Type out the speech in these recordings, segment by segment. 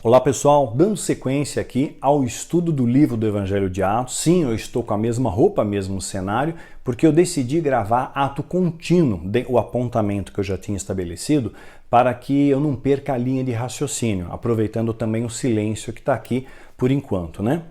Olá pessoal, dando sequência aqui ao estudo do livro do Evangelho de Atos. Sim, eu estou com a mesma roupa, mesmo cenário, porque eu decidi gravar ato contínuo, o apontamento que eu já tinha estabelecido, para que eu não perca a linha de raciocínio, aproveitando também o silêncio que está aqui por enquanto, né?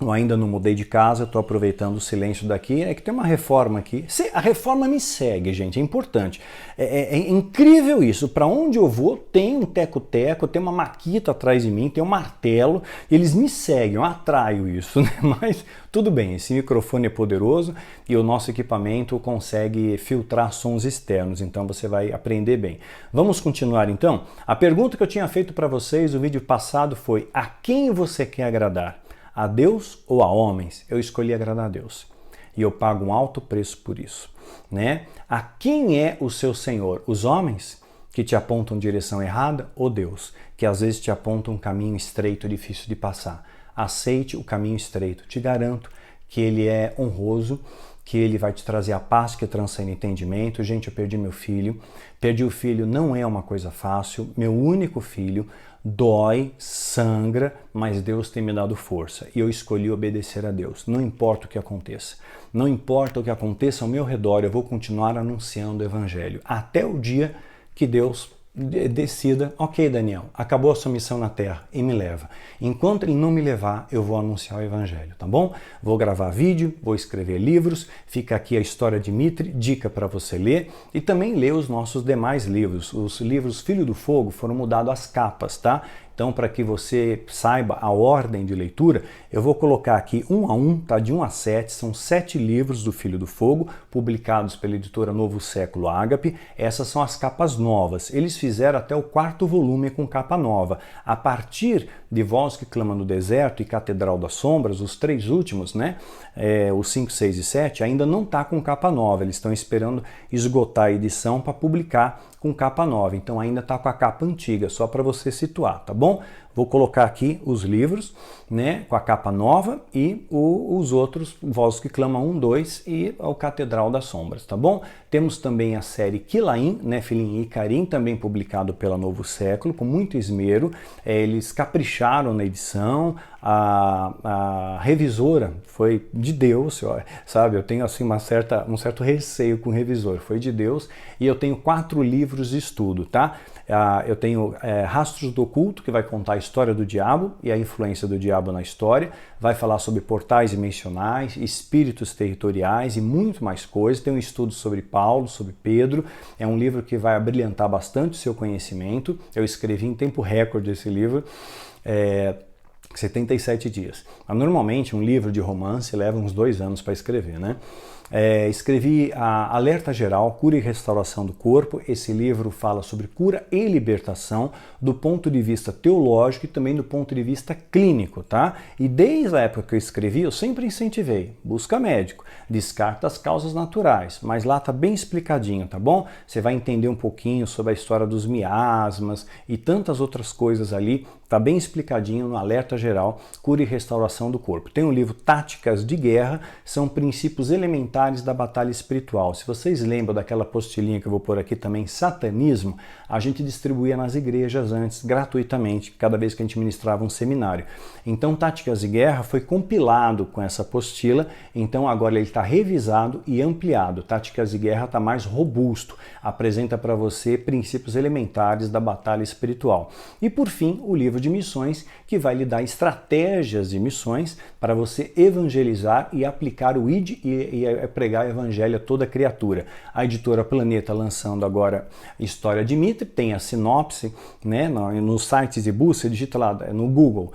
Eu ainda não mudei de casa, estou aproveitando o silêncio daqui. É que tem uma reforma aqui. A reforma me segue, gente, é importante. É incrível isso. Para onde eu vou, tem um teco-teco, tem uma maquita atrás de mim, tem um martelo, e eles me seguem, eu atraio isso, né? Mas tudo bem, esse microfone é poderoso e o nosso equipamento consegue filtrar sons externos, então você vai aprender bem. Vamos continuar então? A pergunta que eu tinha feito para vocês no vídeo passado foi: a quem você quer agradar? A Deus ou a homens? Eu escolhi agradar a Deus. E eu pago um alto preço por isso, né? A quem é o seu Senhor? Os homens que te apontam direção errada ou Deus, que às vezes te apontam um caminho estreito, difícil de passar? Aceite o caminho estreito. Te garanto que ele é honroso, que ele vai te trazer a paz que transcende entendimento. Gente, eu perdi meu filho. Perdi o filho não é uma coisa fácil. Meu único filho. Dói, sangra, mas Deus tem me dado força e eu escolhi obedecer a Deus. Não importa o que aconteça. Não importa o que aconteça ao meu redor, eu vou continuar anunciando o Evangelho até o dia que Deus decida: ok, Daniel, acabou a sua missão na Terra e me leva. Enquanto ele não me levar, eu vou anunciar o Evangelho, tá bom? Vou gravar vídeo, vou escrever livros, fica aqui a história de Mitre, dica para você ler, e também ler os nossos demais livros. Os livros Filho do Fogo foram mudados as capas, tá? Então, para que você saiba a ordem de leitura, eu vou colocar aqui um a um, tá? De 1 a 7, são 7 livros do Filho do Fogo, publicados pela editora Novo Século Ágape. Essas são as capas novas. Eles fizeram até o 4º volume com capa nova. A partir de Voz que Clama no Deserto e Catedral das Sombras, os 3 últimos, né? Os 5, 6 e 7, ainda não tá com capa nova. Eles estão esperando esgotar a edição para publicar com capa nova. Então ainda tá com a capa antiga, só para você situar, tá bom? Vou colocar aqui os livros, né, com a capa nova e os outros, Vozes que Clamam 1, 2 e o Catedral das Sombras, tá bom? Temos também a série Quilaim, Nefilim e Carim, também publicado pela Novo Século, com muito esmero. Eles capricharam na edição, a revisora foi de Deus, sabe? Eu tenho assim um certo receio com o revisor, foi de Deus, e eu tenho 4 livros de estudo, tá? Eu tenho Rastros do Oculto, que vai contar a história do diabo e a influência do diabo na história, vai falar sobre portais dimensionais, espíritos territoriais e muito mais coisas. Tem um estudo sobre Paulo, sobre Pedro, é um livro que vai abrilhantar bastante o seu conhecimento. Eu escrevi em tempo recorde esse livro, 77 dias. Mas, normalmente um livro de romance leva uns 2 anos para escrever, né? Escrevi a Alerta Geral, Cura e Restauração do Corpo. Esse livro fala sobre cura e libertação do ponto de vista teológico e também do ponto de vista clínico, tá? E desde a época que eu escrevi, eu sempre incentivei: busca médico, descarta as causas naturais, mas lá tá bem explicadinho, tá bom? Você vai entender um pouquinho sobre a história dos miasmas e tantas outras coisas ali, tá bem explicadinho no Alerta Geral, Cura e Restauração do Corpo. Tem o livro Táticas de Guerra, são princípios elementares da batalha espiritual. Se vocês lembram daquela apostilinha que eu vou pôr aqui também, Satanismo, a gente distribuía nas igrejas antes, gratuitamente, cada vez que a gente ministrava um seminário. Então, Táticas de Guerra foi compilado com essa apostila, então agora ele está revisado e ampliado. Táticas de Guerra está mais robusto, apresenta para você princípios elementares da batalha espiritual. E por fim, o livro de missões, que vai lhe dar estratégias de missões para você evangelizar e aplicar o ID e pregar o evangelho a toda criatura. A editora Planeta lançando agora História de Mitre, tem a sinopse, né, nos sites de busca, você digita lá no Google,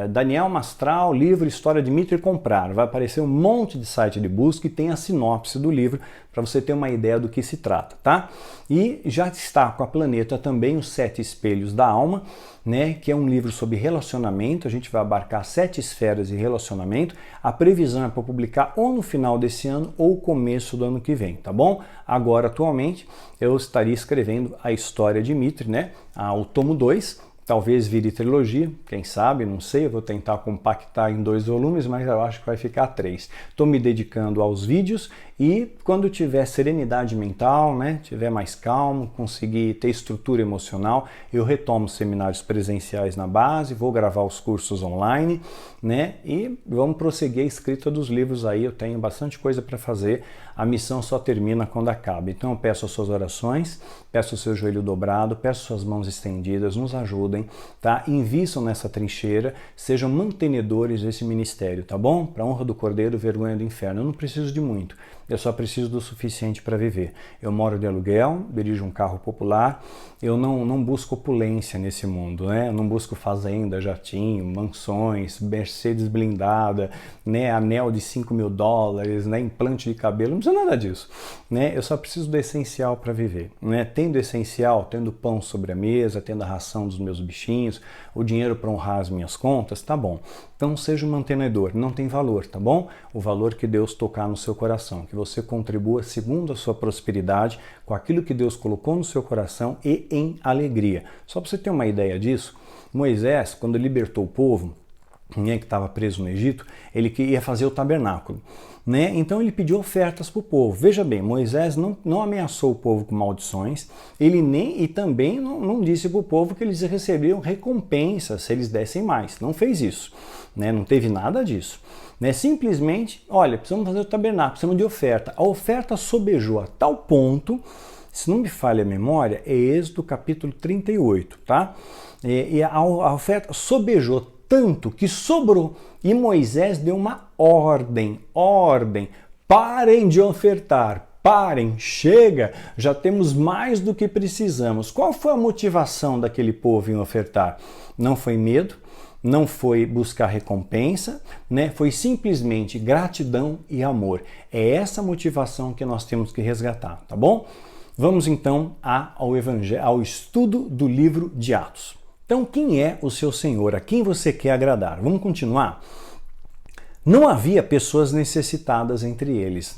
Daniel Mastral, livro História de Mitre, comprar. Vai aparecer um monte de site de busca e tem a sinopse do livro para você ter uma ideia do que se trata, tá? E já está com a Planeta também os 7 Espelhos da Alma, né, que é um livro sobre relacionamento. A gente vai abarcar 7 esferas de relacionamento. A previsão é para publicar ou no final desse ano ou começo do ano que vem, tá bom? Agora, atualmente, eu estaria escrevendo a História de Mitre, né, o tomo 2, Talvez vire trilogia, quem sabe, não sei, eu vou tentar compactar em 2 volumes, mas eu acho que vai ficar 3. Estou me dedicando aos vídeos e quando tiver serenidade mental, né, tiver mais calmo, conseguir ter estrutura emocional, eu retomo os seminários presenciais na base, vou gravar os cursos online, né, e vamos prosseguir a escrita dos livros aí, eu tenho bastante coisa para fazer, a missão só termina quando acaba. Então eu peço as suas orações, peço o seu joelho dobrado, peço suas mãos estendidas, nos ajudem, tá? Invistam nessa trincheira, sejam mantenedores desse ministério, tá bom? Para honra do Cordeiro, vergonha do inferno. Eu não preciso de muito, eu só preciso do suficiente para viver. Eu moro de aluguel, dirijo um carro popular, eu não busco opulência nesse mundo, né? Eu não busco fazenda, jatinho, mansões, Mercedes blindada, né? Anel de $5.000, né? Implante de cabelo, não precisa nada disso, né? Eu só preciso do essencial para viver, né? Tendo essencial, tendo pão sobre a mesa, tendo a ração dos meus bichinhos, o dinheiro para honrar as minhas contas, tá bom. Então seja um mantenedor, não tem valor, tá bom? O valor que Deus tocar no seu coração, que você contribua segundo a sua prosperidade, com aquilo que Deus colocou no seu coração e em alegria. Só para você ter uma ideia disso, Moisés, quando libertou o povo, que estava preso no Egito, ele ia fazer o tabernáculo, né? Então ele pediu ofertas para o povo. Veja bem, Moisés não ameaçou o povo com maldições, ele também não disse para o povo que eles receberiam recompensa se eles dessem mais. Não fez isso, né? Não teve nada disso, né? Simplesmente, olha, precisamos fazer o tabernáculo, precisamos de oferta. A oferta sobejou a tal ponto, se não me falha a memória, é Êxodo capítulo 38, tá? E a oferta sobejou tanto que sobrou. E Moisés deu uma ordem, parem de ofertar, parem, chega, já temos mais do que precisamos. Qual foi a motivação daquele povo em ofertar? Não foi medo, não foi buscar recompensa, né? Foi simplesmente gratidão e amor. É essa motivação que nós temos que resgatar, tá bom? Vamos então ao estudo do livro de Atos. Então, quem é o seu Senhor? A quem você quer agradar? Vamos continuar? Não havia pessoas necessitadas entre eles.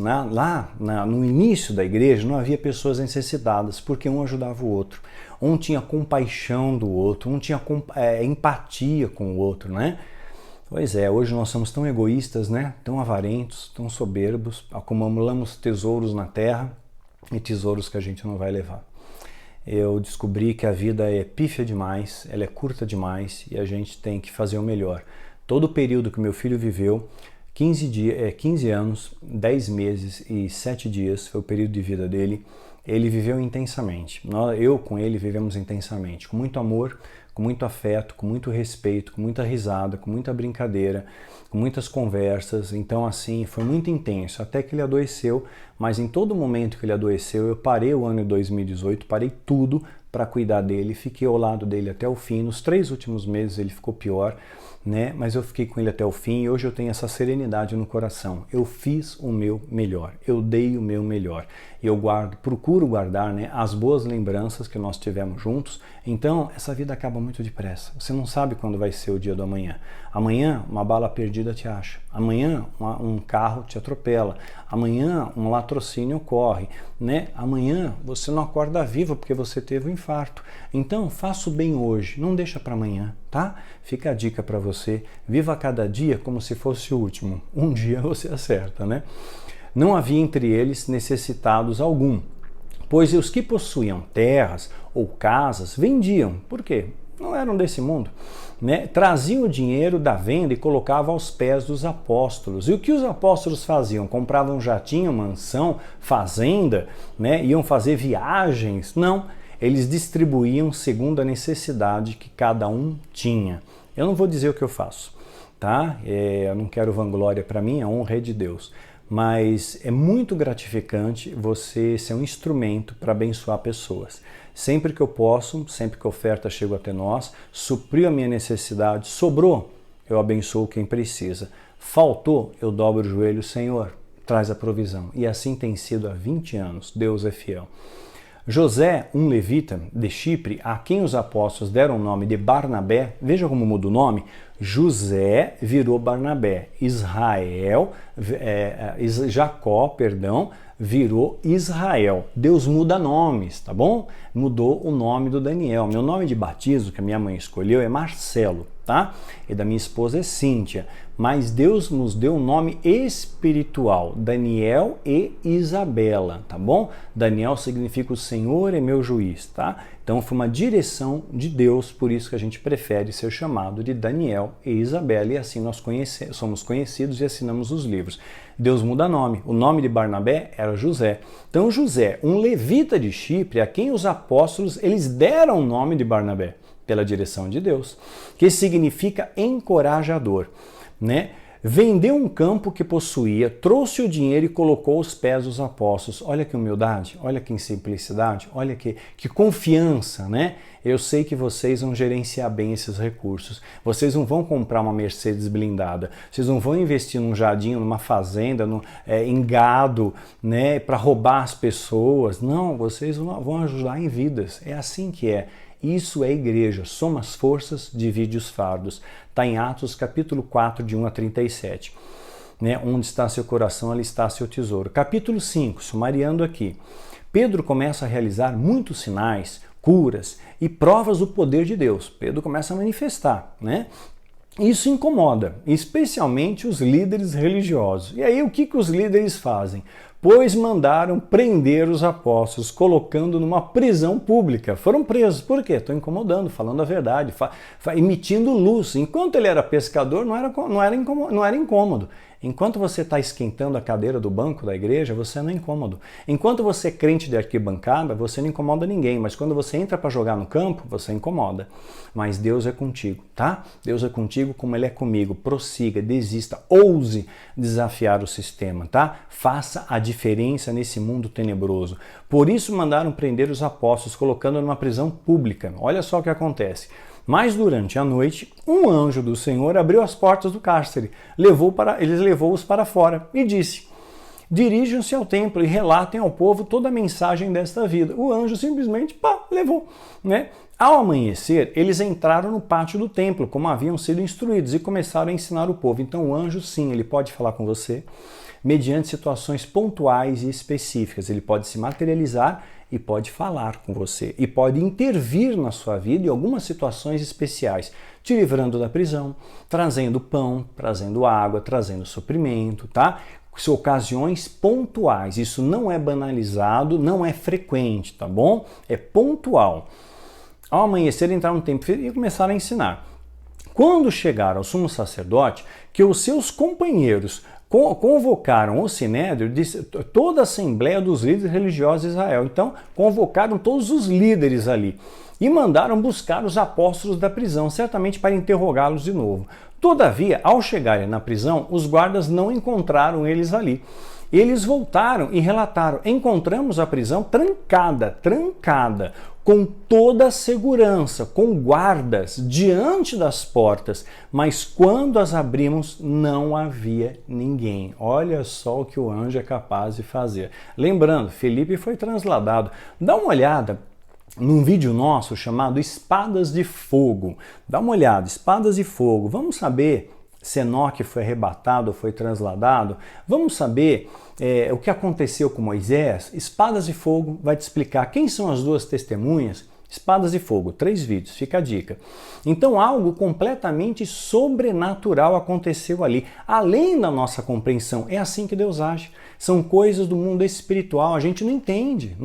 No início da igreja, não havia pessoas necessitadas, porque um ajudava o outro. Um tinha compaixão do outro, um tinha empatia com o outro, né? Pois é, hoje nós somos tão egoístas, né? Tão avarentos, tão soberbos, acumulamos tesouros na terra e tesouros que a gente não vai levar. Eu descobri que a vida é pífia demais, ela é curta demais e a gente tem que fazer o melhor. Todo o período que meu filho viveu, 15 anos, 10 meses e 7 dias, foi o período de vida dele, ele viveu intensamente. Eu com ele vivemos intensamente, com muito amor, com muito afeto, com muito respeito, com muita risada, com muita brincadeira, com muitas conversas. Então assim, foi muito intenso, até que ele adoeceu, mas em todo momento que ele adoeceu, eu parei o ano de 2018, parei tudo para cuidar dele, fiquei ao lado dele até o fim. Nos 3 últimos meses ele ficou pior, né? Mas eu fiquei com ele até o fim e hoje eu tenho essa serenidade no coração. Eu fiz o meu melhor, eu dei o meu melhor. E eu procuro guardar, né, as boas lembranças que nós tivemos juntos. Então, essa vida acaba muito depressa. Você não sabe quando vai ser o dia do amanhã. Amanhã, uma bala perdida te acha. Amanhã, um carro te atropela. Amanhã, um latrocínio ocorre, né? Amanhã, você não acorda vivo porque você teve um infarto. Então, faça o bem hoje, não deixa para amanhã, tá? Fica a dica para você. Viva cada dia como se fosse o último. Um dia você acerta, né? Não havia entre eles necessitados algum, pois os que possuíam terras ou casas vendiam. Por quê? Não eram desse mundo, né? Traziam o dinheiro da venda e colocavam aos pés dos apóstolos. E o que os apóstolos faziam? Compravam jatinho, mansão, fazenda, né? Iam fazer viagens? Não, eles distribuíam segundo a necessidade que cada um tinha. Eu não vou dizer o que eu faço, tá? Eu não quero vanglória para mim, a honra é de Deus. Mas é muito gratificante você ser um instrumento para abençoar pessoas. Sempre que eu posso, sempre que a oferta chega até nós, supriu a minha necessidade, sobrou, eu abençoo quem precisa. Faltou, eu dobro o joelho, Senhor, traz a provisão. E assim tem sido há 20 anos, Deus é fiel. José, um levita de Chipre, a quem os apóstolos deram o nome de Barnabé, veja como muda o nome, José virou Barnabé. Jacó, virou Israel. Deus muda nomes, tá bom? Mudou o nome do Daniel. Meu nome de batismo, que a minha mãe escolheu, é Marcelo, tá? E da minha esposa é Cíntia. Mas Deus nos deu um nome espiritual, Daniel e Isabela, tá bom? Daniel significa o Senhor é meu juiz, tá? Então foi uma direção de Deus, por isso que a gente prefere ser chamado de Daniel e Isabela, e assim nós somos conhecidos e assinamos os livros. Deus muda nome. O nome de Barnabé era José. Então José, um levita de Chipre, a quem os apóstolos eles deram o nome de Barnabé, pela direção de Deus, que significa encorajador, né? Vendeu um campo que possuía, trouxe o dinheiro e colocou aos pés dos apóstolos. Olha que humildade, olha que simplicidade, olha que confiança, né? Eu sei que vocês vão gerenciar bem esses recursos. Vocês não vão comprar uma Mercedes blindada. Vocês não vão investir num jardim, numa fazenda, em gado, né? Para roubar as pessoas. Não, vocês vão ajudar em vidas. É assim que é. Isso é igreja, soma as forças, divide os fardos. Está em Atos capítulo 4, de 1 a 37. Né? Onde está seu coração, ali está seu tesouro. Capítulo 5, sumariando aqui. Pedro começa a realizar muitos sinais, curas e provas do poder de Deus. Pedro começa a manifestar, né? Isso incomoda, especialmente os líderes religiosos. E aí o que os líderes fazem? Pois mandaram prender os apóstolos, colocando numa prisão pública. Foram presos. Por quê? Estão incomodando, falando a verdade, emitindo luz. Enquanto ele era pescador, não era incômodo. Enquanto você está esquentando a cadeira do banco da igreja, você não é incômodo. Enquanto você é crente de arquibancada, você não incomoda ninguém. Mas quando você entra para jogar no campo, você incomoda. Mas Deus é contigo, tá? Deus é contigo como Ele é comigo. Prossiga, desista, ouse desafiar o sistema, tá? Faça a diferença nesse mundo tenebroso. Por isso mandaram prender os apóstolos, colocando numa prisão pública. Olha só o que acontece. Mas durante a noite, um anjo do Senhor abriu as portas do cárcere, levou-os para fora e disse: dirijam-se ao templo e relatem ao povo toda a mensagem desta vida. O anjo simplesmente, levou, né? Ao amanhecer, eles entraram no pátio do templo, como haviam sido instruídos, e começaram a ensinar o povo. Então o anjo, sim, ele pode falar com você mediante situações pontuais e específicas. Ele pode se materializar e pode falar com você, e pode intervir na sua vida em algumas situações especiais, te livrando da prisão, trazendo pão, trazendo água, trazendo suprimento, tá? São ocasiões pontuais, isso não é banalizado, não é frequente, tá bom? É pontual. Ao amanhecer, entraram no templo e começaram a ensinar. Quando chegaram ao sumo sacerdote, que os seus companheiros convocaram o Sinédrio, toda a Assembleia dos Líderes Religiosos de Israel. Então, convocaram todos os líderes ali e mandaram buscar os apóstolos da prisão, certamente para interrogá-los de novo. Todavia, ao chegarem na prisão, os guardas não encontraram eles ali. Eles voltaram e relataram: encontramos a prisão trancada, com toda a segurança, com guardas diante das portas, mas quando as abrimos não havia ninguém. Olha só o que o anjo é capaz de fazer. Lembrando, Felipe foi transladado. Dá uma olhada num vídeo nosso chamado Espadas de Fogo. Dá uma olhada, Espadas de Fogo. Vamos saber se Enoque foi arrebatado ou foi transladado. Vamos saber o que aconteceu com Moisés. Espadas de Fogo vai te explicar quem são as duas testemunhas. Espadas de Fogo, 3 vídeos, fica a dica. Então algo completamente sobrenatural aconteceu ali, além da nossa compreensão. É assim que Deus age. São coisas do mundo espiritual, a gente não entende,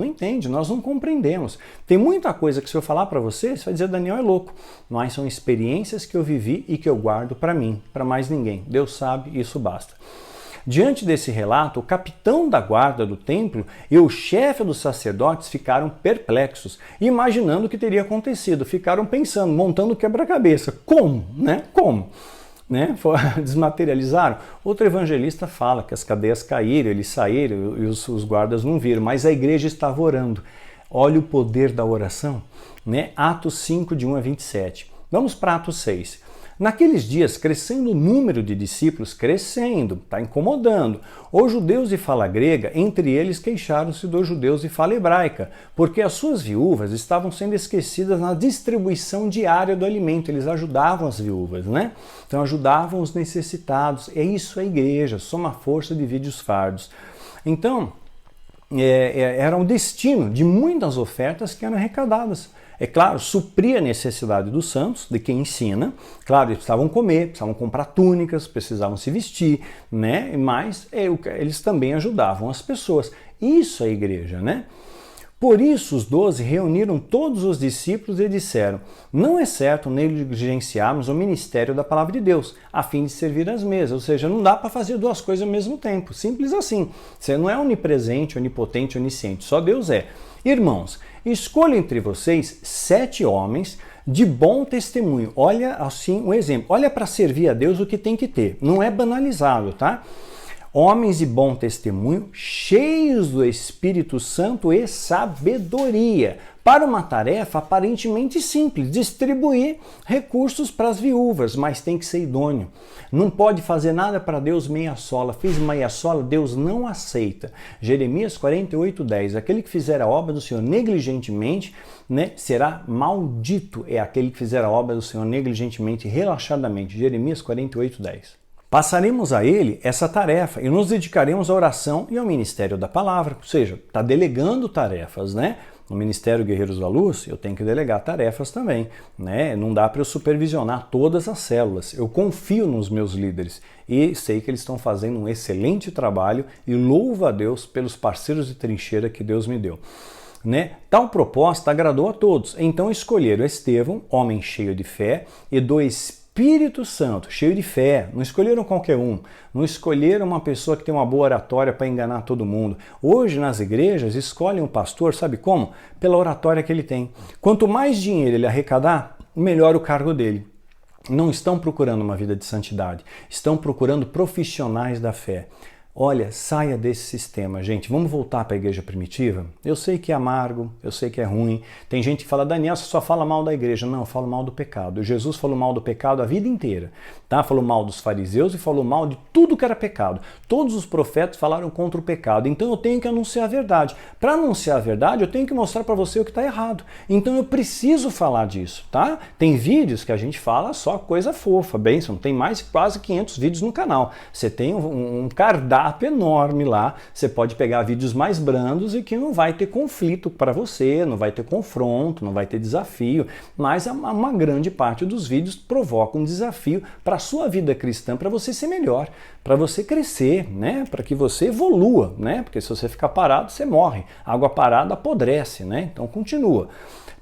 nós não compreendemos. Tem muita coisa que se eu falar para você vai dizer: Daniel é louco. Mas são experiências que eu vivi e que eu guardo para mim, para mais ninguém. Deus sabe, isso basta. Diante desse relato, o capitão da guarda do templo e o chefe dos sacerdotes ficaram perplexos, imaginando o que teria acontecido. Ficaram pensando, montando quebra-cabeça. Como? Né? Como? Né? Desmaterializaram. Outro evangelista fala que as cadeias caíram, eles saíram e os guardas não viram, mas a igreja estava orando. Olha o poder da oração. Né? Atos 5, de 1 a 27. Vamos para Atos 6. Naqueles dias, crescendo o número de discípulos, crescendo, está incomodando. Os judeus de fala grega, entre eles queixaram-se dos judeus de fala hebraica, porque as suas viúvas estavam sendo esquecidas na distribuição diária do alimento. Eles ajudavam as viúvas, né? Então ajudavam os necessitados. É isso a igreja, soma força, divide os fardos. Então, era um destino de muitas ofertas que eram arrecadadas. É claro, supria a necessidade dos santos, de quem ensina. Claro, eles precisavam comer, precisavam comprar túnicas, precisavam se vestir, né? Mas eles também ajudavam as pessoas. Isso é a igreja, né? Por isso os 12 reuniram todos os discípulos e disseram: não é certo negligenciarmos o ministério da palavra de Deus, a fim de servir às mesas. Ou seja, não dá para fazer duas coisas ao mesmo tempo. Simples assim. Você não é onipresente, onipotente, onisciente. Só Deus é. Irmãos, escolha entre vocês 7 homens de bom testemunho. Olha assim um exemplo. Olha, para servir a Deus o que tem que ter. Não é banalizado, tá? Homens de bom testemunho, cheios do Espírito Santo e sabedoria, para uma tarefa aparentemente simples, distribuir recursos para as viúvas, mas tem que ser idôneo. Não pode fazer nada para Deus meia sola. Fiz meia sola, Deus não aceita. Jeremias 48:10, aquele que fizer a obra do Senhor negligentemente, né, será maldito. É aquele que fizer a obra do Senhor negligentemente, relaxadamente. Jeremias 48:10. Passaremos a ele essa tarefa e nos dedicaremos à oração e ao ministério da palavra. Ou seja, está delegando tarefas, né? No Ministério Guerreiros da Luz, eu tenho que delegar tarefas também, né? Não dá para eu supervisionar todas as células. Eu confio nos meus líderes e sei que eles estão fazendo um excelente trabalho e louvo a Deus pelos parceiros de trincheira que Deus me deu. Né? Tal proposta agradou a todos. Então escolheram Estevão, homem cheio de fé, e do Espírito Santo, cheio de fé. Não escolheram qualquer um, não escolheram uma pessoa que tem uma boa oratória para enganar todo mundo. Hoje nas igrejas escolhem um pastor, sabe como? Pela oratória que ele tem. Quanto mais dinheiro ele arrecadar, melhor o cargo dele. Não estão procurando uma vida de santidade, estão procurando profissionais da fé. Olha, saia desse sistema, gente. Vamos voltar para a igreja primitiva? Eu sei que é amargo, eu sei que é ruim. Tem gente que fala: Daniel, você só fala mal da igreja. Não, eu falo mal do pecado. Jesus falou mal do pecado a vida inteira. Tá? Falou mal dos fariseus e falou mal de tudo que era pecado. Todos os profetas falaram contra o pecado. Então eu tenho que anunciar a verdade. Para anunciar a verdade, eu tenho que mostrar para você o que está errado. Então eu preciso falar disso, tá? Tem vídeos que a gente fala só coisa fofa, bênção. Tem mais de quase 500 vídeos no canal. Você tem um cardápio enorme lá, você pode pegar vídeos mais brandos e que não vai ter conflito para você, não vai ter confronto, não vai ter desafio, mas uma grande parte dos vídeos provoca um desafio para a sua vida cristã, para você ser melhor, para você crescer, né? Para que você evolua, né? Porque se você ficar parado, você morre. Água parada apodrece, né? Então continua.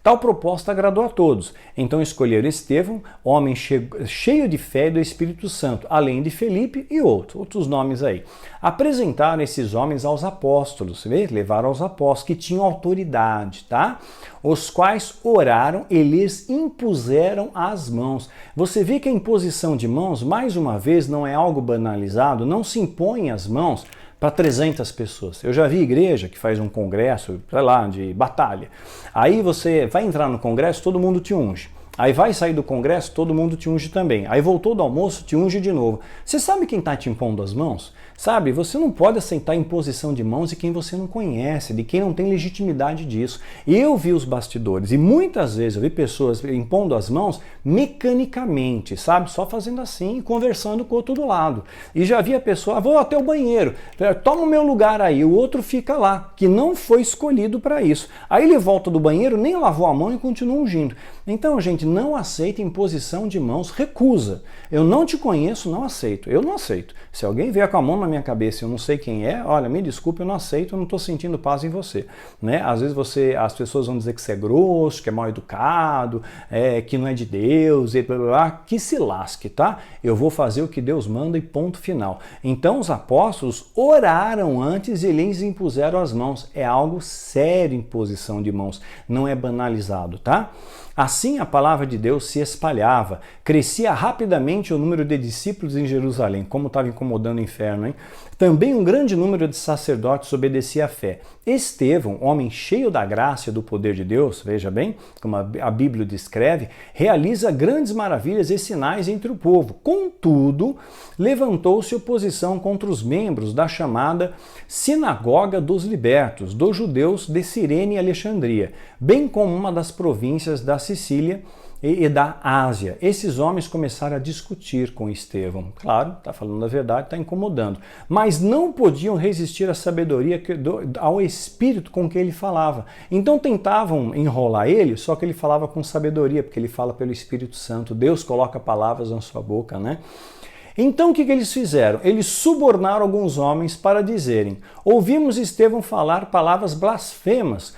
Tal proposta agradou a todos. Então escolheram Estevão, homem cheio de fé e do Espírito Santo, além de Felipe e outros nomes aí. Apresentaram esses homens aos apóstolos, levaram aos apóstolos que tinham autoridade, tá? Os quais oraram e lhes impuseram as mãos. Você vê que a imposição de mãos, mais uma vez, não é algo banalizado, não se impõe as mãos para 300 pessoas. Eu já vi igreja que faz um congresso, sei lá, de batalha. Aí você vai entrar no congresso, todo mundo te unge. Aí vai sair do congresso, todo mundo te unge também. Aí voltou do almoço, te unge de novo. Você sabe quem está te impondo as mãos? Sabe, você não pode aceitar imposição de mãos de quem você não conhece, de quem não tem legitimidade disso. Eu vi os bastidores e muitas vezes eu vi pessoas impondo as mãos mecanicamente, sabe? Só fazendo assim e conversando com o outro do lado. E já vi a pessoa: vou até o banheiro, toma o meu lugar aí, o outro fica lá, que não foi escolhido para isso. Aí ele volta do banheiro, nem lavou a mão e continua ungindo. Então, gente, não aceita imposição de mãos, recusa. Eu não te conheço, não aceito. Eu não aceito. Se alguém vier com a mão na minha cabeça e eu não sei quem é, olha, me desculpe, eu não aceito, eu não estou sentindo paz em você. Né? Às vezes as pessoas vão dizer que você é grosso, que é mal educado, que não é de Deus, e blá, blá, blá, que se lasque, tá? Eu vou fazer o que Deus manda e ponto final. Então os apóstolos oraram antes e lhes impuseram as mãos. É algo sério, imposição de mãos, não é banalizado, tá? Assim a palavra de Deus se espalhava, crescia rapidamente o número de discípulos em Jerusalém, como estava incomodando o inferno, hein? Também um grande número de sacerdotes obedecia à fé. Estevão, homem cheio da graça e do poder de Deus, veja bem, como a Bíblia descreve, realiza grandes maravilhas e sinais entre o povo. Contudo, levantou-se oposição contra os membros da chamada Sinagoga dos Libertos, dos judeus de Cirene e Alexandria, bem como uma das províncias da Sicília e da Ásia. Esses homens começaram a discutir com Estevão. Claro, está falando a verdade, está incomodando. Mas não podiam resistir à sabedoria, ao espírito com que ele falava. Então tentavam enrolar ele, só que ele falava com sabedoria, porque ele fala pelo Espírito Santo. Deus coloca palavras na sua boca, né? Então o que eles fizeram? Eles subornaram alguns homens para dizerem: ouvimos Estevão falar palavras blasfemas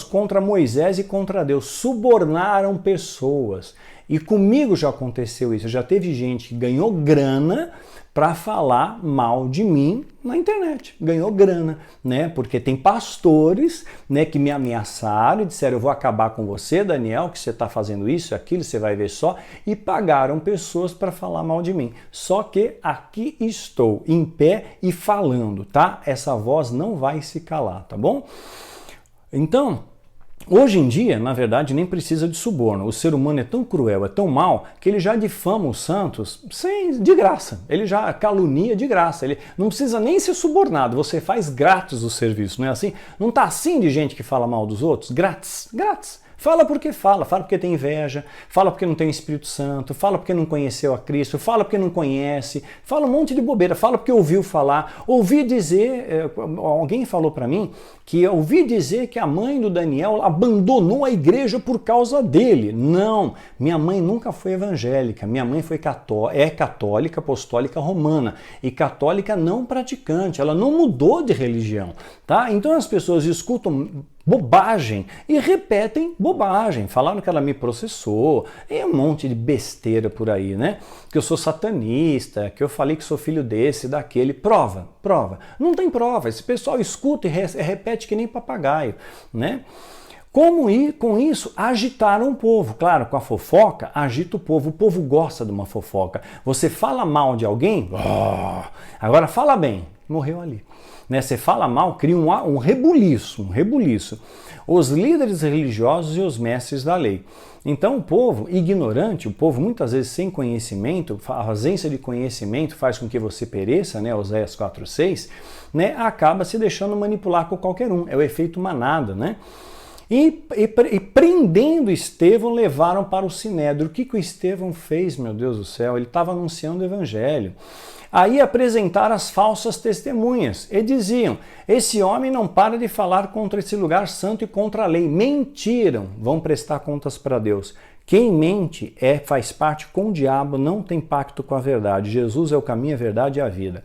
contra Moisés e contra Deus. Subornaram pessoas. E comigo já aconteceu isso. Já teve gente que ganhou grana para falar mal de mim na internet. Ganhou grana, né? Porque tem pastores, né, que me ameaçaram e disseram: eu vou acabar com você, Daniel, que você está fazendo isso, aquilo, você vai ver só. E pagaram pessoas para falar mal de mim. Só que aqui estou, em pé e falando, tá? Essa voz não vai se calar, tá bom? Então, hoje em dia, na verdade, nem precisa de suborno. O ser humano é tão cruel, é tão mau, que ele já difama os santos de graça. Ele já calunia de graça. Ele não precisa nem ser subornado. Você faz grátis o serviço, não é assim? Não tá assim de gente que fala mal dos outros? Grátis, grátis. Fala porque tem inveja, fala porque não tem o Espírito Santo, fala porque não conheceu a Cristo, fala porque não conhece, fala um monte de bobeira, fala porque ouviu falar. Ouvi dizer, alguém falou para mim que ouvi dizer que a mãe do Daniel abandonou a igreja por causa dele. Não, minha mãe nunca foi evangélica, minha mãe é católica, apostólica romana e católica não praticante, ela não mudou de religião, tá? Então as pessoas escutam bobagem e repetem bobagem. Falaram que ela me processou, e um monte de besteira por aí, né? Que eu sou satanista, que eu falei que sou filho desse, daquele. Prova. Não tem prova. Esse pessoal escuta e repete que nem papagaio, né? Com isso, agitaram o povo. Claro, com a fofoca, agita o povo. O povo gosta de uma fofoca. Você fala mal de alguém, agora fala bem, morreu ali. Né? Você fala mal, cria um rebuliço. Os líderes religiosos e os mestres da lei. Então o povo ignorante, o povo muitas vezes sem conhecimento, a ausência de conhecimento faz com que você pereça, né? Oséias 4:6, né? Acaba se deixando manipular por qualquer um. É o efeito manada, né? E prendendo Estevão, levaram para o Sinédrio. O que o Estevão fez, meu Deus do céu? Ele estava anunciando o evangelho. Aí apresentaram as falsas testemunhas e diziam: esse homem não para de falar contra esse lugar santo e contra a lei. Mentiram, vão prestar contas para Deus. Quem mente faz parte com o diabo, não tem pacto com a verdade. Jesus é o caminho, a verdade e a vida.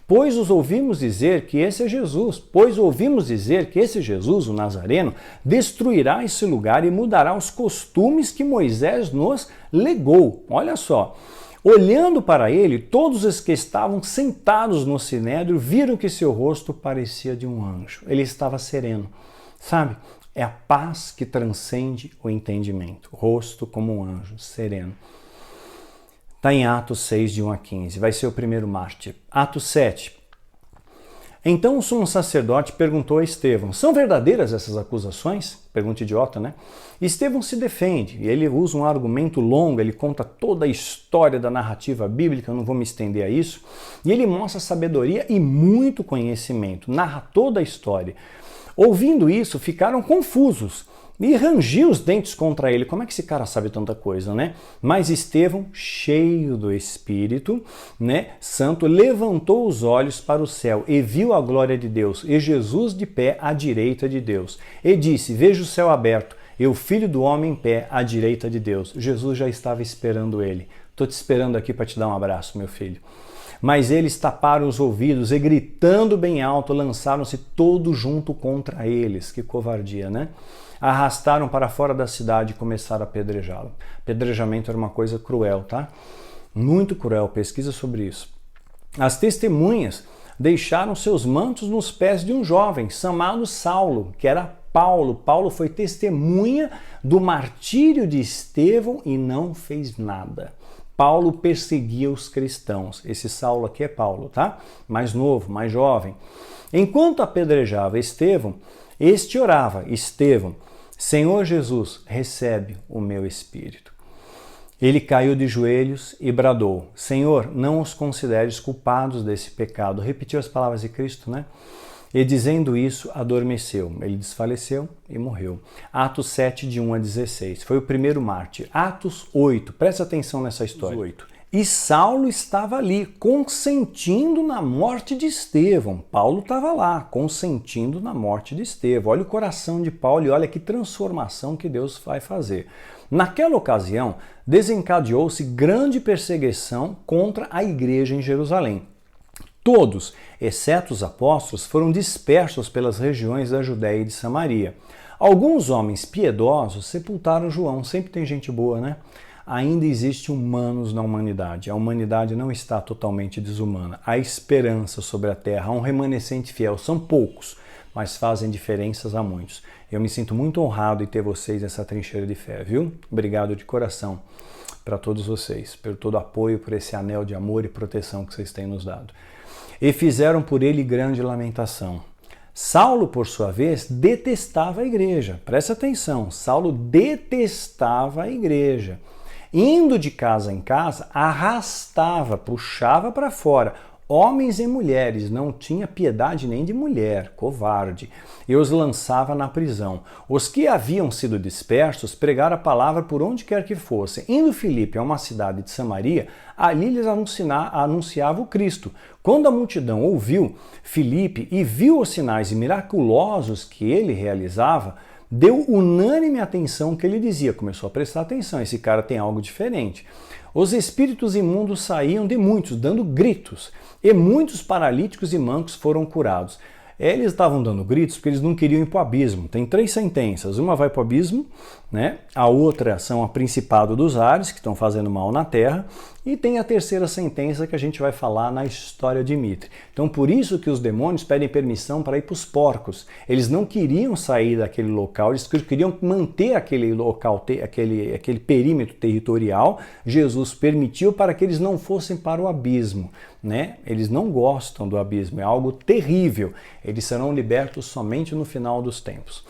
Pois ouvimos dizer que esse Jesus, o Nazareno, destruirá esse lugar e mudará os costumes que Moisés nos legou. Olha só. Olhando para ele, todos os que estavam sentados no sinédrio viram que seu rosto parecia de um anjo. Ele estava sereno, sabe? É a paz que transcende o entendimento. Rosto como um anjo, sereno. Está em Atos 6, de 1 a 15. Vai ser o primeiro mártir. Atos 7. Então o sumo sacerdote perguntou a Estevão: são verdadeiras essas acusações? Pergunta idiota, né? Estevão se defende, e ele usa um argumento longo, ele conta toda a história da narrativa bíblica, eu não vou me estender a isso, e ele mostra sabedoria e muito conhecimento, narra toda a história. Ouvindo isso, ficaram confusos e rangiu os dentes contra ele. Como é que esse cara sabe tanta coisa, né? Mas Estevão, cheio do Espírito, né, Santo, levantou os olhos para o céu e viu a glória de Deus e Jesus de pé à direita de Deus. E disse: veja o céu aberto e o Filho do Homem em pé à direita de Deus. Jesus já estava esperando ele. Estou te esperando aqui para te dar um abraço, meu filho. Mas eles taparam os ouvidos e, gritando bem alto, lançaram-se todos junto contra eles. Que covardia, né? Arrastaram para fora da cidade e começaram a apedrejá-lo. Apedrejamento era uma coisa cruel, tá? Muito cruel, pesquisa sobre isso. As testemunhas deixaram seus mantos nos pés de um jovem chamado Saulo, que era Paulo. Paulo foi testemunha do martírio de Estevão e não fez nada. Paulo perseguia os cristãos. Esse Saulo aqui é Paulo, tá? Mais novo, mais jovem. Enquanto apedrejava Estevão, este orava: Estevão, Senhor Jesus, recebe o meu espírito. Ele caiu de joelhos e bradou: Senhor, não os consideres culpados desse pecado. Repetiu as palavras de Cristo, né? E dizendo isso, adormeceu. Ele desfaleceu e morreu. Atos 7, de 1 a 16. Foi o primeiro mártir. Atos 8. Presta atenção nessa história. 8. E Saulo estava ali, consentindo na morte de Estevão. Paulo estava lá, consentindo na morte de Estevão. Olha o coração de Paulo e olha que transformação que Deus vai fazer. Naquela ocasião, desencadeou-se grande perseguição contra a igreja em Jerusalém. Todos, exceto os apóstolos, foram dispersos pelas regiões da Judéia e de Samaria. Alguns homens piedosos sepultaram João. Sempre tem gente boa, né? Ainda existe humanos na humanidade. A humanidade não está totalmente desumana. Há esperança sobre a terra, há um remanescente fiel. São poucos, mas fazem diferenças a muitos. Eu me sinto muito honrado em ter vocês nessa trincheira de fé, viu? Obrigado de coração para todos vocês, pelo todo apoio, por esse anel de amor e proteção que vocês têm nos dado. E fizeram por ele grande lamentação. Saulo, por sua vez, detestava a igreja. Presta atenção, Saulo detestava a igreja. Indo de casa em casa, arrastava, puxava para fora homens e mulheres, não tinha piedade nem de mulher, covarde, e os lançava na prisão. Os que haviam sido dispersos pregaram a palavra por onde quer que fossem. Indo Filipe a uma cidade de Samaria, ali lhes anunciava o Cristo. Quando a multidão ouviu Filipe e viu os sinais miraculosos que ele realizava, deu unânime atenção ao que ele dizia. Começou a prestar atenção, esse cara tem algo diferente. Os espíritos imundos saíam de muitos, dando gritos, e muitos paralíticos e mancos foram curados. Eles estavam dando gritos porque eles não queriam ir para o abismo. Tem 3 sentenças. Uma vai para o abismo, né? A outra são a principado dos ares, que estão fazendo mal na terra. E tem a terceira sentença que a gente vai falar na história de Mitre. Então, por isso que os demônios pedem permissão para ir para os porcos. Eles não queriam sair daquele local, eles queriam manter aquele local, aquele perímetro territorial. Jesus permitiu para que eles não fossem para o abismo, né? Eles não gostam do abismo, é algo terrível. Eles serão libertos somente no final dos tempos.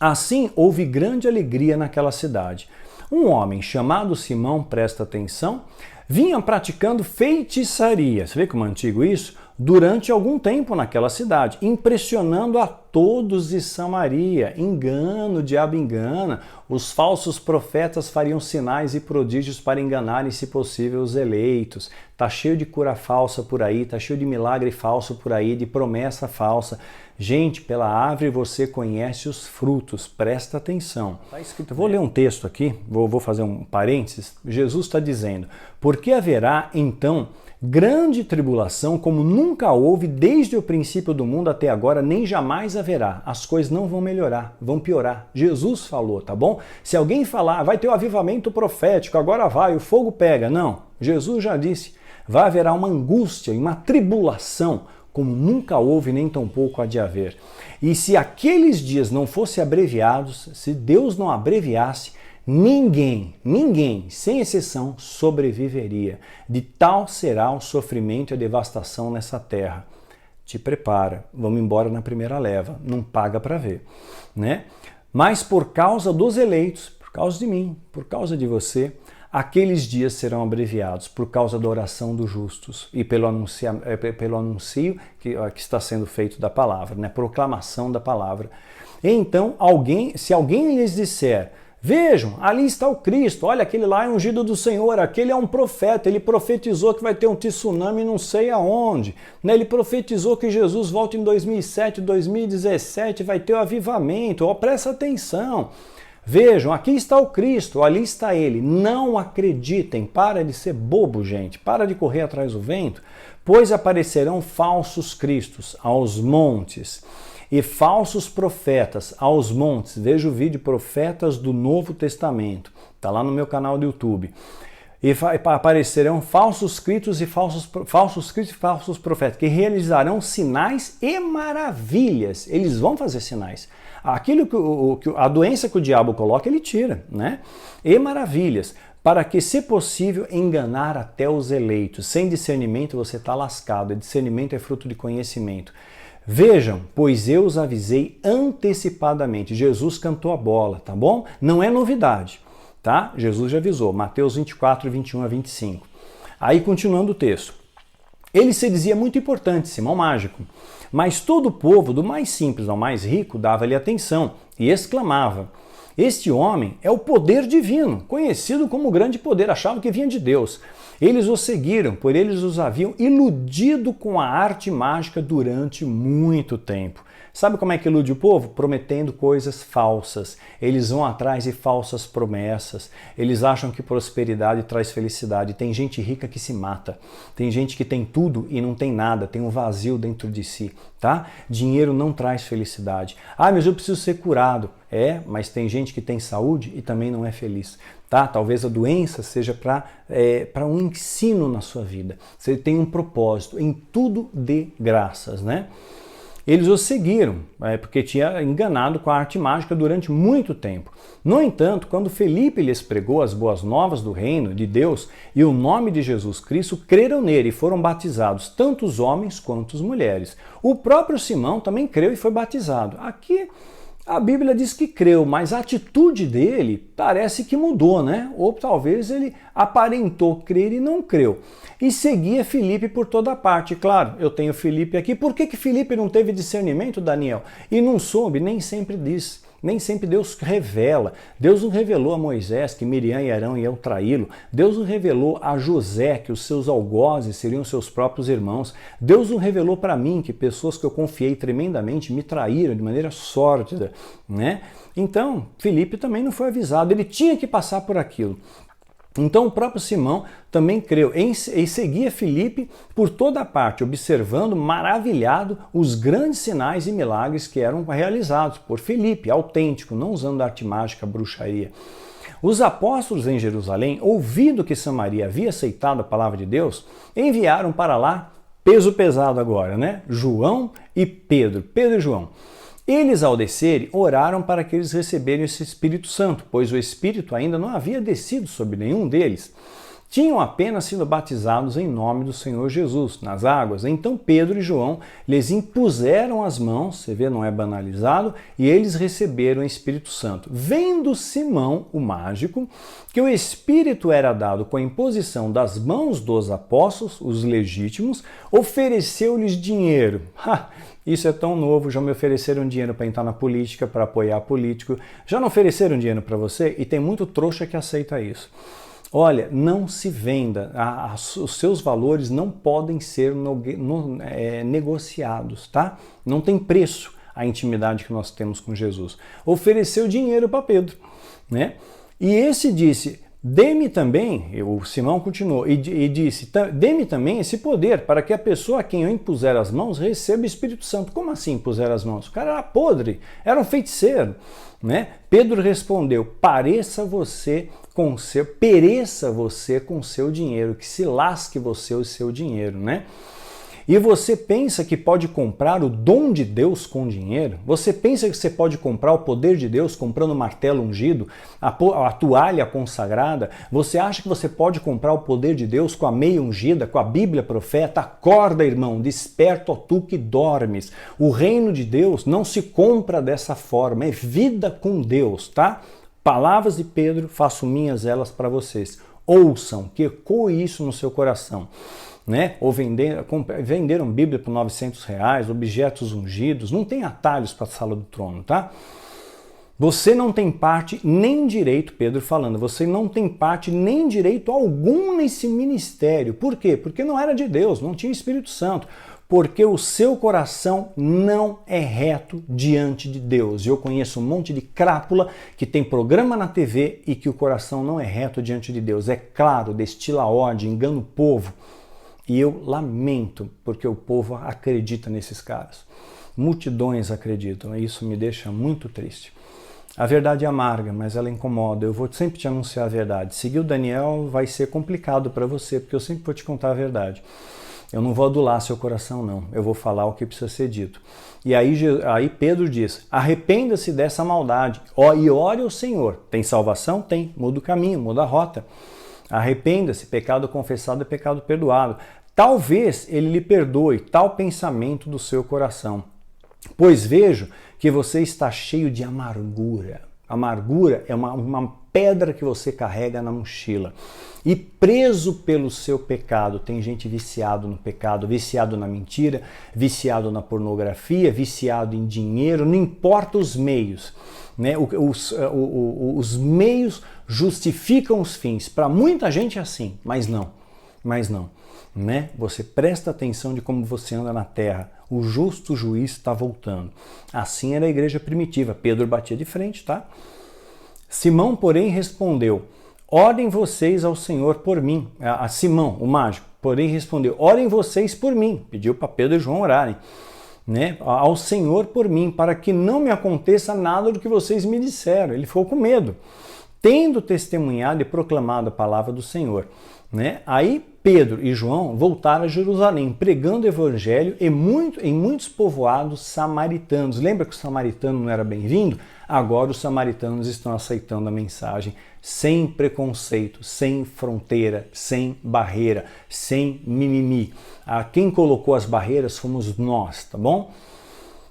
Assim, houve grande alegria naquela cidade. Um homem chamado Simão, presta atenção, vinha praticando feitiçaria. Você vê como é antigo isso? Durante algum tempo naquela cidade, impressionando a todos de Samaria. Engano, o diabo engana. Os falsos profetas fariam sinais e prodígios para enganarem, se possível, os eleitos. Tá cheio de cura falsa por aí, tá cheio de milagre falso por aí, de promessa falsa. Gente, pela árvore você conhece os frutos, presta atenção. Tá escrito, vou ler um texto aqui, vou fazer um parênteses. Jesus está dizendo: porque haverá então grande tribulação como nunca houve desde o princípio do mundo até agora, nem jamais haverá. As coisas não vão melhorar, vão piorar. Jesus falou, tá bom? Se alguém falar, vai ter o avivamento profético, agora vai, o fogo pega. Não, Jesus já disse, vai haverá uma angústia e uma tribulação como nunca houve nem tampouco há de haver. E se aqueles dias não fossem abreviados, se Deus não abreviasse, ninguém, sem exceção, sobreviveria. De tal será o sofrimento e a devastação nessa terra. Te prepara, vamos embora na primeira leva, não paga para ver, né? Mas por causa dos eleitos, por causa de mim, por causa de você, aqueles dias serão abreviados por causa da oração dos justos e pelo anúncio que está sendo feito da palavra, né? Proclamação da palavra. Então, se alguém lhes disser, vejam, ali está o Cristo, olha, aquele lá é ungido do Senhor, aquele é um profeta, ele profetizou que vai ter um tsunami não sei aonde, né? Ele profetizou que Jesus volta em 2007, 2017, vai ter o avivamento, presta atenção. Vejam, aqui está o Cristo, ali está ele. Não acreditem, para de ser bobo, gente, para de correr atrás do vento, pois aparecerão falsos cristos aos montes e falsos profetas aos montes. Veja o vídeo Profetas do Novo Testamento, está lá no meu canal do YouTube. e aparecerão falsos cristos e falsos profetas, que realizarão sinais e maravilhas. Eles vão fazer sinais. Aquilo que a doença que o diabo coloca, ele tira, né? E maravilhas, para que, se possível, enganar até os eleitos. Sem discernimento você está lascado. Discernimento é fruto de conhecimento. Vejam, pois eu os avisei antecipadamente. Jesus cantou a bola, tá bom? Não é novidade, tá? Jesus já avisou. Mateus 24, 21 a 25. Aí, continuando o texto. Ele se dizia muito importante, Simão Mágico. Mas todo o povo, do mais simples ao mais rico, dava-lhe atenção e exclamava: este homem é o poder divino, conhecido como o grande poder, achavam que vinha de Deus. Eles o seguiram, por eles os haviam iludido com a arte mágica durante muito tempo. Sabe como é que ilude o povo? Prometendo coisas falsas. Eles vão atrás de falsas promessas. Eles acham que prosperidade traz felicidade. Tem gente rica que se mata. Tem gente que tem tudo e não tem nada. Tem um vazio dentro de si, tá? Dinheiro não traz felicidade. Ah, mas eu preciso ser curado. É, mas tem gente que tem saúde e também não é feliz. Tá? Talvez a doença seja para um ensino na sua vida. Você tem um propósito. Em tudo dê graças, né? Eles o seguiram, porque tinha enganado com a arte mágica durante muito tempo. No entanto, quando Felipe lhes pregou as boas novas do reino de Deus e o nome de Jesus Cristo, creram nele e foram batizados, tanto os homens quanto as mulheres. O próprio Simão também creu e foi batizado. Aqui a Bíblia diz que creu, mas a atitude dele parece que mudou, né? Ou talvez ele aparentou crer e não creu. E seguia Filipe por toda parte. Claro, eu tenho Filipe aqui. Por que Filipe não teve discernimento, Daniel? E não soube, nem sempre diz. Nem sempre Deus revela. Deus não revelou a Moisés que Miriam e Arão iam traí-lo. Deus não revelou a José que os seus algozes seriam seus próprios irmãos. Deus não revelou para mim que pessoas que eu confiei tremendamente me traíram de maneira sórdida, né? Então, Filipe também não foi avisado. Ele tinha que passar por aquilo. Então o próprio Simão também creu e seguia Filipe por toda parte, observando maravilhado os grandes sinais e milagres que eram realizados por Filipe, autêntico, não usando arte mágica, bruxaria. Os apóstolos em Jerusalém, ouvindo que Samaria havia aceitado a palavra de Deus, enviaram para lá, peso pesado agora, né? João e Pedro, Pedro e João. Eles, ao descerem, oraram para que eles recebessem esse Espírito Santo, pois o Espírito ainda não havia descido sobre nenhum deles. Tinham apenas sido batizados em nome do Senhor Jesus, nas águas. Então Pedro e João lhes impuseram as mãos, você vê, não é banalizado, e eles receberam o Espírito Santo. Vendo Simão, o mágico, que o Espírito era dado com a imposição das mãos dos apóstolos, os legítimos, ofereceu-lhes dinheiro. Isso é tão novo, já me ofereceram dinheiro para entrar na política, para apoiar político. Já não ofereceram dinheiro para você? E tem muito trouxa que aceita isso. Olha, não se venda, os seus valores não podem ser negociados, tá? Não tem preço a intimidade que nós temos com Jesus. Ofereceu dinheiro para Pedro, né? E esse disse: dê-me também, o Simão continuou, e disse, dê-me também esse poder, para que a pessoa a quem eu impuser as mãos receba o Espírito Santo. Como assim impuser as mãos? O cara era podre, era um feiticeiro, né? Pedro respondeu: pereça você com seu dinheiro, que se lasque você o seu dinheiro, né? E você pensa que pode comprar o dom de Deus com dinheiro? Você pensa que você pode comprar o poder de Deus comprando o martelo ungido, a toalha consagrada? Você acha que você pode comprar o poder de Deus com a meia ungida, com a Bíblia profeta? Acorda, irmão, desperta, ó tu que dormes. O reino de Deus não se compra dessa forma, é vida com Deus, tá? Palavras de Pedro, faço minhas elas para vocês. Ouçam, que ecoe isso no seu coração. Né? Ou venderam Bíblia por R$900, objetos ungidos, não tem atalhos para a sala do trono, tá? Você não tem parte nem direito, Pedro falando, você não tem parte nem direito algum nesse ministério. Por quê? Porque não era de Deus, não tinha Espírito Santo. Porque o seu coração não é reto diante de Deus. Eu conheço um monte de crápula que tem programa na TV e que o coração não é reto diante de Deus. É claro, destila ódio, engana o povo. E eu lamento, porque o povo acredita nesses caras. Multidões acreditam, e isso me deixa muito triste. A verdade é amarga, mas ela incomoda. Eu vou sempre te anunciar a verdade. Seguir o Daniel vai ser complicado para você, porque eu sempre vou te contar a verdade. Eu não vou adular seu coração, não. Eu vou falar o que precisa ser dito. E aí Pedro diz, arrependa-se dessa maldade e ore ao Senhor. Tem salvação? Tem. Muda o caminho, muda a rota. Arrependa-se, pecado confessado é pecado perdoado. Talvez ele lhe perdoe tal pensamento do seu coração. Pois vejo que você está cheio de amargura. Amargura é uma pedra que você carrega na mochila. E preso pelo seu pecado, tem gente viciado no pecado, viciado na mentira, viciado na pornografia, viciado em dinheiro, não importa os meios. Né? Os meios justificam os fins. Para muita gente é assim, mas não. Né? Você presta atenção de como você anda na terra. O justo juiz está voltando. Assim era a igreja primitiva. Pedro batia de frente, tá? Simão, porém, respondeu, orem vocês ao Senhor por mim. A Simão, o mágico, porém respondeu, orem vocês por mim. Pediu para Pedro e João orarem. Né? Ao Senhor por mim, para que não me aconteça nada do que vocês me disseram. Ele ficou com medo. Tendo testemunhado e proclamado a palavra do Senhor. Né? Aí Pedro e João voltaram a Jerusalém, pregando o evangelho em muitos povoados samaritanos. Lembra que o samaritano não era bem-vindo? Agora os samaritanos estão aceitando a mensagem sem preconceito, sem fronteira, sem barreira, sem mimimi. Quem colocou as barreiras fomos nós, tá bom?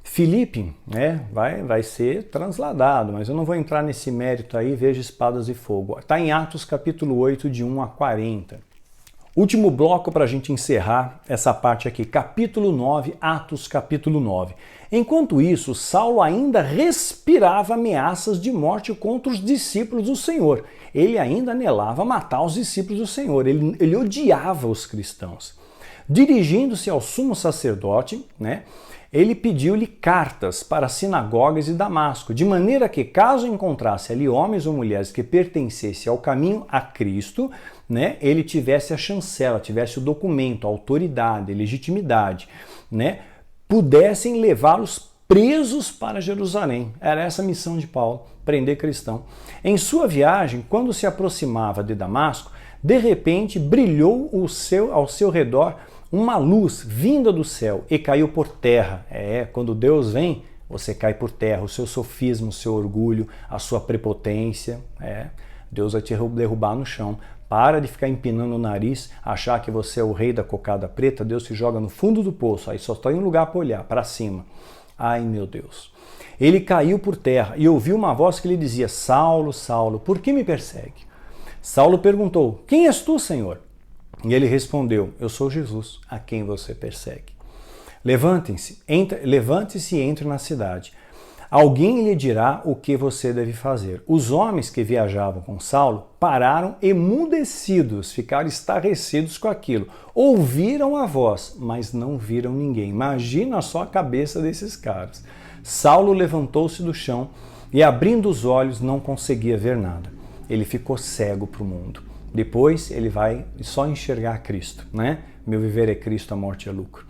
Filipe, né, vai ser transladado, mas eu não vou entrar nesse mérito aí, veja Espadas e Fogo. Está em Atos capítulo 8, de 1 a 40. Último bloco para a gente encerrar essa parte aqui, capítulo 9, Atos capítulo 9. Enquanto isso, Saulo ainda respirava ameaças de morte contra os discípulos do Senhor. Ele ainda anelava matar os discípulos do Senhor, ele odiava os cristãos. Dirigindo-se ao sumo sacerdote, né, ele pediu-lhe cartas para as sinagogas de Damasco, de maneira que, caso encontrasse ali homens ou mulheres que pertencessem ao caminho a Cristo, né, ele tivesse a chancela, tivesse o documento, a autoridade, a legitimidade, né, pudessem levá-los presos para Jerusalém. Era essa a missão de Paulo, prender cristão. Em sua viagem, quando se aproximava de Damasco, de repente brilhou ao seu redor uma luz vinda do céu e caiu por terra. Quando Deus vem, você cai por terra. O seu sofisma, o seu orgulho, a sua prepotência. Deus vai te derrubar no chão. Para de ficar empinando o nariz, achar que você é o rei da cocada preta. Deus se joga no fundo do poço. Aí só tem um lugar para olhar, para cima. Ai, meu Deus. Ele caiu por terra e ouviu uma voz que lhe dizia, Saulo, Saulo, por que me persegue? Saulo perguntou, quem és tu, Senhor? E ele respondeu, eu sou Jesus, a quem você persegue. Levante-se e entre na cidade. Alguém lhe dirá o que você deve fazer. Os homens que viajavam com Saulo pararam emudecidos, ficaram estarrecidos com aquilo. Ouviram a voz, mas não viram ninguém. Imagina só a cabeça desses caras. Saulo levantou-se do chão e, abrindo os olhos, não conseguia ver nada. Ele ficou cego para o mundo. Depois ele vai só enxergar Cristo, né? Meu viver é Cristo, a morte é lucro.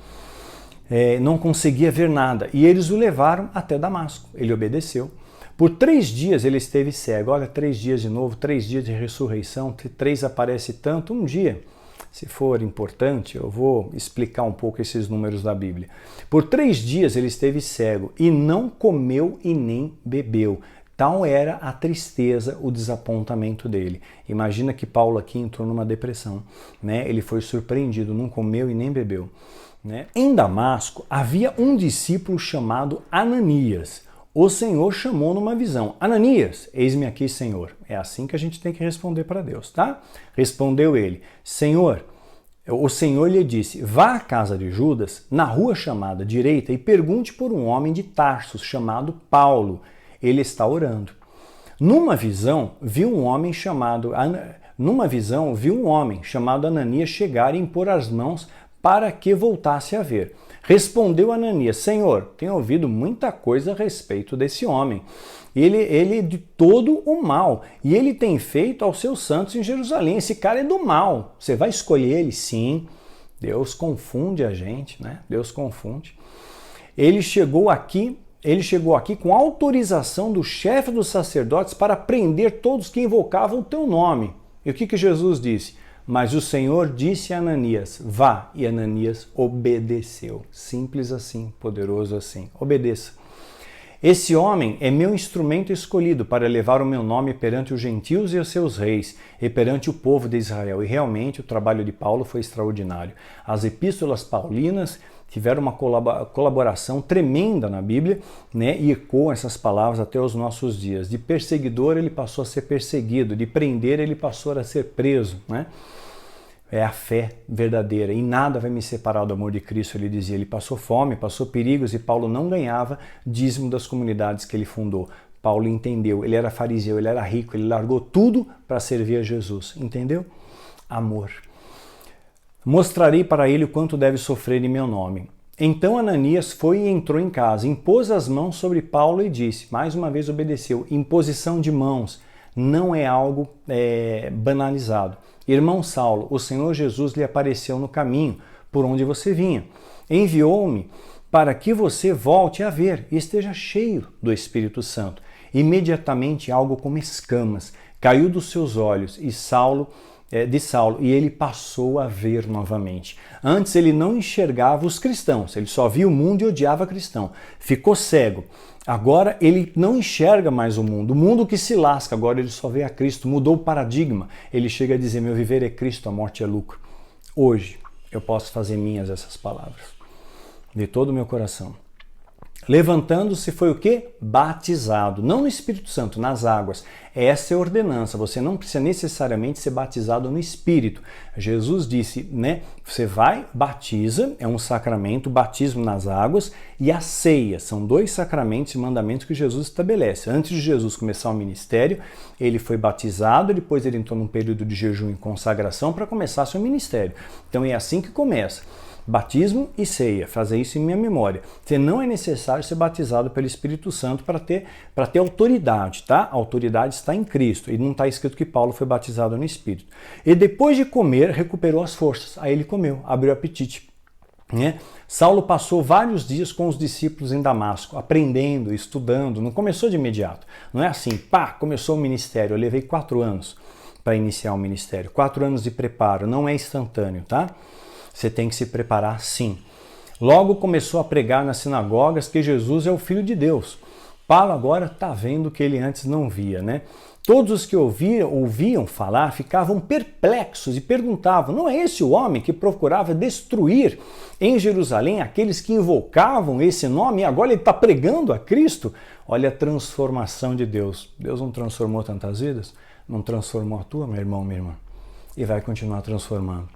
Não conseguia ver nada e eles o levaram até Damasco. Ele obedeceu. Por 3 dias ele esteve cego. Olha, 3 dias de novo, 3 dias de ressurreição, 3 aparece tanto. Um dia, se for importante, eu vou explicar um pouco esses números da Bíblia. Por 3 dias ele esteve cego e não comeu e nem bebeu. Tal era a tristeza, o desapontamento dele. Imagina que Paulo aqui entrou numa depressão, né? Ele foi surpreendido, não comeu e nem bebeu. Né? Em Damasco havia um discípulo chamado Ananias. O Senhor chamou numa visão. Ananias, eis-me aqui, Senhor. É assim que a gente tem que responder para Deus, tá? Respondeu ele, Senhor, o Senhor lhe disse, vá à casa de Judas, na rua chamada direita, e pergunte por um homem de Tarsus chamado Paulo. Ele está orando. Numa visão, viu um homem chamado Ananias chegar e impor as mãos para que voltasse a ver. Respondeu Ananias, Senhor, tenho ouvido muita coisa a respeito desse homem. Ele é de todo o mal, e ele tem feito aos seus santos em Jerusalém. Esse cara é do mal. Você vai escolher ele? Sim. Deus confunde a gente, né? Deus confunde. Ele chegou aqui ele chegou aqui com autorização do chefe dos sacerdotes para prender todos que invocavam o teu nome. E o que Jesus disse? Mas o Senhor disse a Ananias, vá, e Ananias obedeceu. Simples assim, poderoso assim. Obedeça. Esse homem é meu instrumento escolhido para levar o meu nome perante os gentios e os seus reis, e perante o povo de Israel. E realmente o trabalho de Paulo foi extraordinário. As epístolas paulinas tiveram uma colaboração tremenda na Bíblia, né? E ecoam essas palavras até os nossos dias. De perseguidor ele passou a ser perseguido, de prender ele passou a ser preso, né? É a fé verdadeira. E nada vai me separar do amor de Cristo, ele dizia. Ele passou fome, passou perigos e Paulo não ganhava dízimo das comunidades que ele fundou. Paulo entendeu, ele era fariseu, ele era rico, ele largou tudo para servir a Jesus. Entendeu? Amor. Mostrarei para ele o quanto deve sofrer em meu nome. Então Ananias foi e entrou em casa, impôs as mãos sobre Paulo e disse, mais uma vez obedeceu, imposição de mãos não é algo banalizado. Irmão Saulo, o Senhor Jesus lhe apareceu no caminho por onde você vinha. Enviou-me para que você volte a ver e esteja cheio do Espírito Santo. Imediatamente algo como escamas caiu dos seus olhos de Saulo, e ele passou a ver novamente. Antes ele não enxergava os cristãos, ele só via o mundo e odiava cristão. Ficou cego. Agora ele não enxerga mais o mundo que se lasca, agora ele só vê a Cristo, mudou o paradigma. Ele chega a dizer, meu viver é Cristo, a morte é lucro. Hoje eu posso fazer minhas essas palavras, de todo o meu coração. Levantando-se foi o quê? Batizado, não no Espírito Santo, nas águas. Essa é a ordenança, você não precisa necessariamente ser batizado no Espírito. Jesus disse, né? Você vai, batiza, é um sacramento, batismo nas águas e a ceia. São dois sacramentos e mandamentos que Jesus estabelece. Antes de Jesus começar o ministério, ele foi batizado, depois ele entrou num período de jejum e consagração para começar seu ministério. Então é assim que começa. Batismo e ceia, fazer isso em minha memória. Você não é necessário ser batizado pelo Espírito Santo para ter autoridade, tá? A autoridade está em Cristo e não está escrito que Paulo foi batizado no Espírito. E depois de comer, recuperou as forças. Aí ele comeu, abriu o apetite. Né? Saulo passou vários dias com os discípulos em Damasco, aprendendo, estudando. Não começou de imediato. Não é assim, pá, começou o ministério. Eu levei 4 anos para iniciar o ministério. 4 anos de preparo, não é instantâneo, tá? Você tem que se preparar sim. Logo começou a pregar nas sinagogas que Jesus é o Filho de Deus. Paulo agora está vendo o que ele antes não via, né? Todos os que ouviam falar ficavam perplexos e perguntavam, não é esse o homem que procurava destruir em Jerusalém aqueles que invocavam esse nome e agora ele está pregando a Cristo? Olha a transformação de Deus. Deus não transformou tantas vidas? Não transformou a tua, meu irmão, minha irmã? E vai continuar transformando,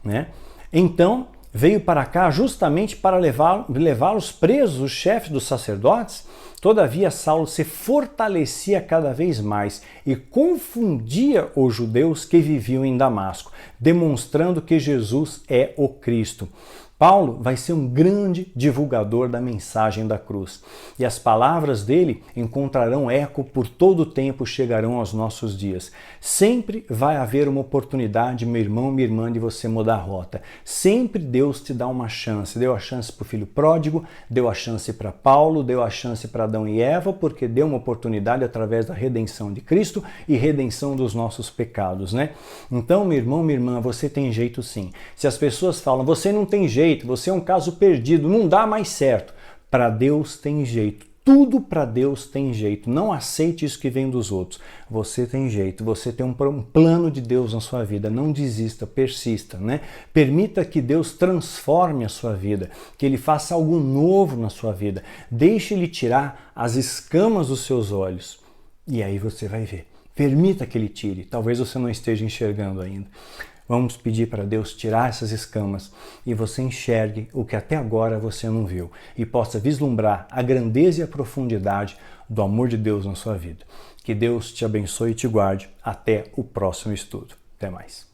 né? Então, veio para cá justamente para levá-los presos, os chefes dos sacerdotes. Todavia, Saulo se fortalecia cada vez mais e confundia os judeus que viviam em Damasco, demonstrando que Jesus é o Cristo. Paulo vai ser um grande divulgador da mensagem da cruz. E as palavras dele encontrarão eco por todo o tempo, chegarão aos nossos dias. Sempre vai haver uma oportunidade, meu irmão, minha irmã, de você mudar a rota. Sempre Deus te dá uma chance. Deu a chance para o filho pródigo, deu a chance para Paulo, deu a chance para Adão e Eva, porque deu uma oportunidade através da redenção de Cristo e redenção dos nossos pecados, né? Então, meu irmão, minha irmã, você tem jeito sim. Se as pessoas falam, você não tem jeito, você é um caso perdido, não dá mais certo. Para Deus tem jeito. Tudo para Deus tem jeito. Não aceite isso que vem dos outros. Você tem jeito. Você tem um plano de Deus na sua vida. Não desista, persista, né? Permita que Deus transforme a sua vida, que Ele faça algo novo na sua vida. Deixe Ele tirar as escamas dos seus olhos. E aí você vai ver. Permita que Ele tire. Talvez você não esteja enxergando ainda. Vamos pedir para Deus tirar essas escamas e você enxergue o que até agora você não viu e possa vislumbrar a grandeza e a profundidade do amor de Deus na sua vida. Que Deus te abençoe e te guarde. Até o próximo estudo. Até mais.